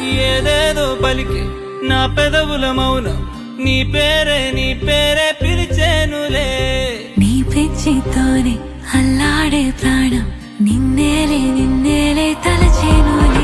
ఏదేదో పలికి నా పెదవుల మౌనం నీ పేరే పిలిచేనులే. నీ పిచ్చితోనే అల్లాడే ప్రాణం నిన్నేలే తలచేనులే.